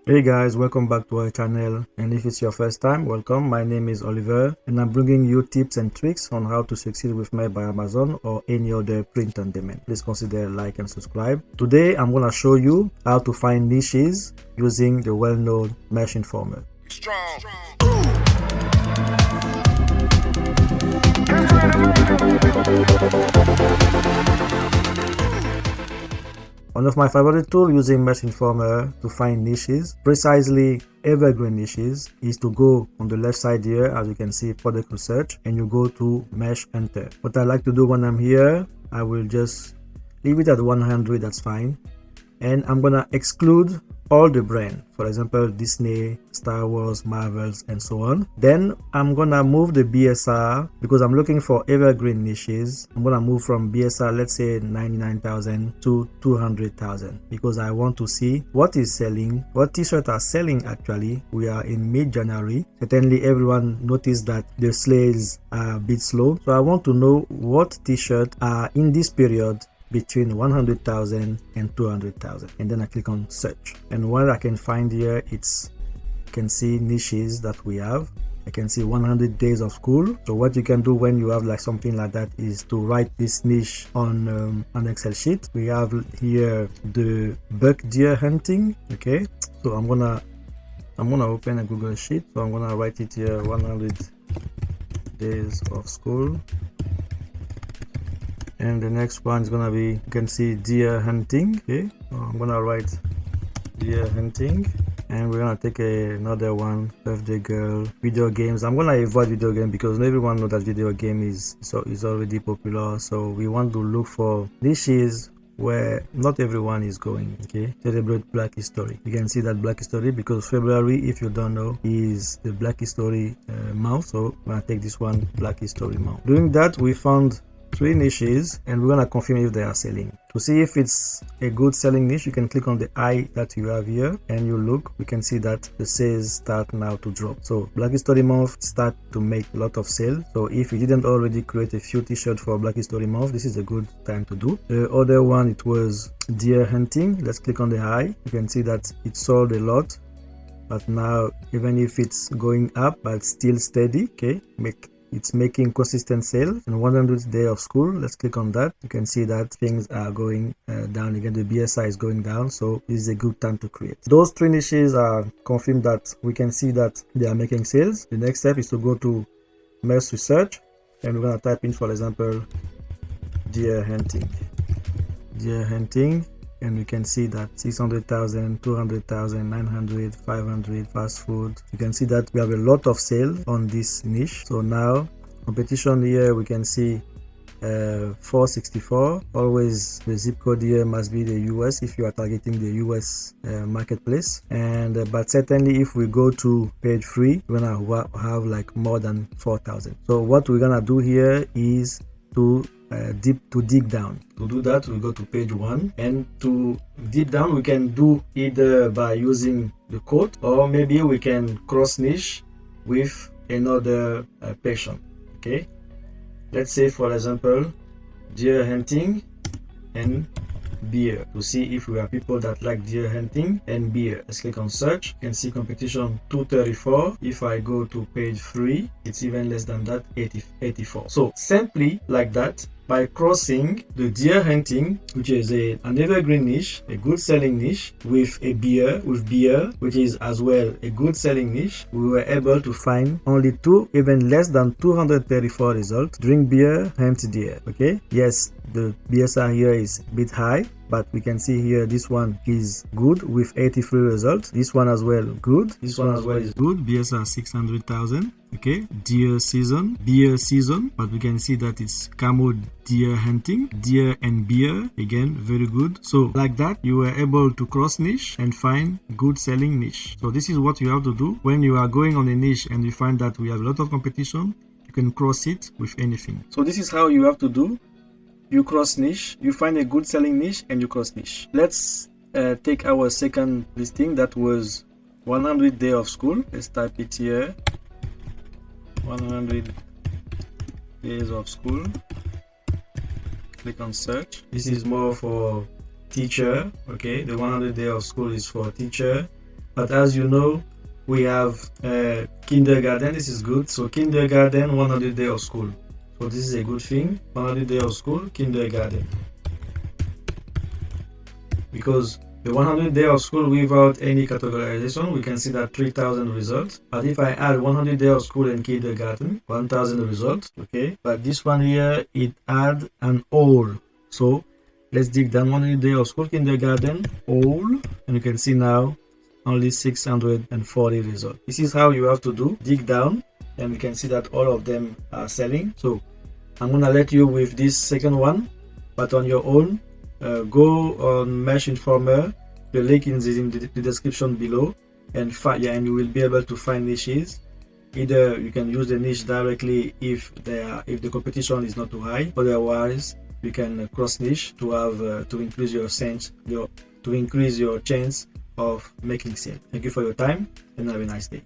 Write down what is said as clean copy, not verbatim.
Hey guys, welcome back to our channel, and if it's your first time, welcome. My name is Oliver and I'm bringing you tips and tricks on how to succeed with May by Amazon or any other print on demand. Please consider like and subscribe. Today I'm going to show you how to find niches using the well-known Mesh Informer. One of my favorite tools using Mesh Informer to find niches, precisely evergreen niches, is to go on the left side here, as you can see, product research, and you go to Mesh Enter. What I like to do when I'm here, I will just leave it at 100, that's fine. And I'm gonna exclude all the brand, for example Disney, Star Wars, Marvels, and so on. Then I'm gonna move the BSR because I'm looking for evergreen niches. I'm gonna move from BSR, let's say 99,000 to 200,000, because I want to see what is selling, what t-shirts are selling. Actually, we are in mid-January. Certainly everyone noticed that the sales are a bit slow, so I want to know what t-shirts are in this period between 100,000 and 200,000, and then I click on search. And what I can find here, you can see niches that we have. I can see 100 days of school. So what you can do when you have like something like that is to write this niche on an Excel sheet. We have here the buck deer hunting. Okay, so I'm gonna open a Google sheet. So I'm gonna write it here, 100 days of school. And the next one is gonna be, you can see deer hunting. Okay, so I'm gonna write deer hunting, and we're gonna take another one, birthday girl, video games. I'm gonna avoid video game because everyone knows that video game is already popular. So we want to look for niches where not everyone is going. Okay, celebrate Black History. You can see that Black History because February, if you don't know, is the Black History month. So I'm gonna take this one, Black History month. Doing that, we found 3 niches, and we're gonna confirm if they are selling. To see if it's a good selling niche, you can click on the eye that you have here and you look. We can see that the sales start now to drop. So Black History month start to make a lot of sales. So if you didn't already create a few t-shirts for Black History month, this is a good time to do. The other one, it was deer hunting. Let's click on the eye. You can see that it sold a lot, but now even if it's going up, but still steady. Okay, it's making consistent sales. And 100 day of school, let's click on that. You can see that things are going down again. The BSI is going down, so this is a good time to create. Those 3 niches are confirmed that we can see that they are making sales. The next step is to go to Mesh Research, and we're gonna type in, for example, deer hunting, and we can see that 600,000, 200,000, 900, 500, fast food. You can see that we have a lot of sales on this niche. So now competition here, we can see 464. Always the zip code here must be the US if you are targeting the US marketplace. And but certainly if we go to page 3, we're gonna have like more than 4,000. So what we're gonna do here is to dig down. To do that, we go to page 1, and to deep down we can do either by using the code, or maybe we can cross niche with another passion. Okay, let's say for example deer hunting and beer, to see if we are people that like deer hunting and beer. Let's click on search. You can see competition 234. If I go to page 3, it's even less than that, 84. So simply like that, by crossing the deer hunting, which is an evergreen niche, a good selling niche, with beer, which is as well a good selling niche, we were able to find only 2, even less than 234 results. Drink beer, hunt deer. Okay, yes, the BSR here is a bit high, but we can see here this one is good with 83 results. This one as well good. This one as well is good. BSR 600,000. Okay, beer season, but we can see that it's camo deer hunting, deer and beer, again very good. So like that, you were able to cross niche and find good selling niche. So this is what you have to do when you are going on a niche and you find that we have a lot of competition. You can cross it with anything. So this is how you have to do. You cross niche, you find a good selling niche, and you cross niche. Let's take our second listing. That was 100 day of school. Let's type it here, 100 days of school. Click on search. This is more for teacher. Okay, the 100 day of school is for teacher. But as you know, we have kindergarten. This is good. So kindergarten, 100 day of school. So this is a good thing. 100 day of school, kindergarten. Because the 100 day of school without any categorization, we can see that 3,000 results. But if I add 100 day of school and kindergarten, 1,000 results. Okay. But this one here, it add an all. So let's dig down. 100 day of school, kindergarten, all, and you can see now only 640 results. This is how you have to do. Dig down, and you can see that all of them are selling. So I'm gonna let you with this second one, but on your own, go on Mesh Informer. The link is in the description below, and and you will be able to find niches. Either you can use the niche directly if the competition is not too high. Otherwise, you can cross niche to have to increase your chance of making sale. Thank you for your time, and have a nice day.